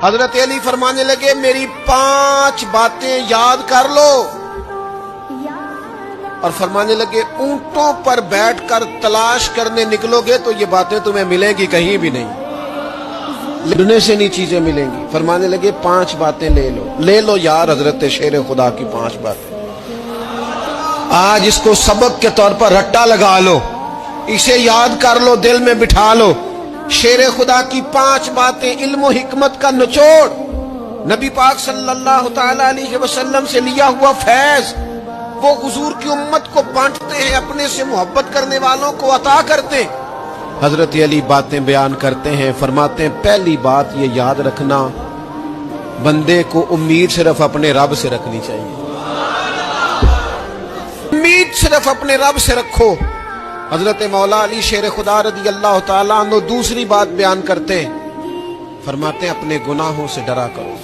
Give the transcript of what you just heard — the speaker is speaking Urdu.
حضرت علی فرمانے لگے میری 5 باتیں یاد کر لو، اور فرمانے لگے اونٹوں پر بیٹھ کر تلاش کرنے نکلو گے تو یہ باتیں تمہیں ملیں گی کہیں بھی نہیں، لینے سے نہیں چیزیں ملیں گی۔ فرمانے لگے 5 باتیں لے لو یار حضرت شیر خدا کی 5 باتیں، آج اس کو سبق کے طور پر رٹا لگا لو، اسے یاد کر لو، دل میں بٹھا لو۔ شیر خدا کی 5 باتیں، علم و حکمت کا نچوڑ، نبی پاک صلی اللہ تعالی علیہ وسلم سے لیا ہوا فیض، وہ حضور کی امت کو بانٹتے ہیں، اپنے سے محبت کرنے والوں کو عطا کرتے ہیں۔ حضرت علی باتیں بیان کرتے ہیں، فرماتے ہیں پہلی بات یہ یاد رکھنا، بندے کو امید صرف اپنے رب سے رکھنی چاہیے، امید صرف اپنے رب سے رکھو۔ حضرت مولا علی شیر خدا رضی اللہ تعالیٰ عنہ دوسری بات بیان کرتے ہیں، فرماتے ہیں اپنے گناہوں سے ڈرا کرو۔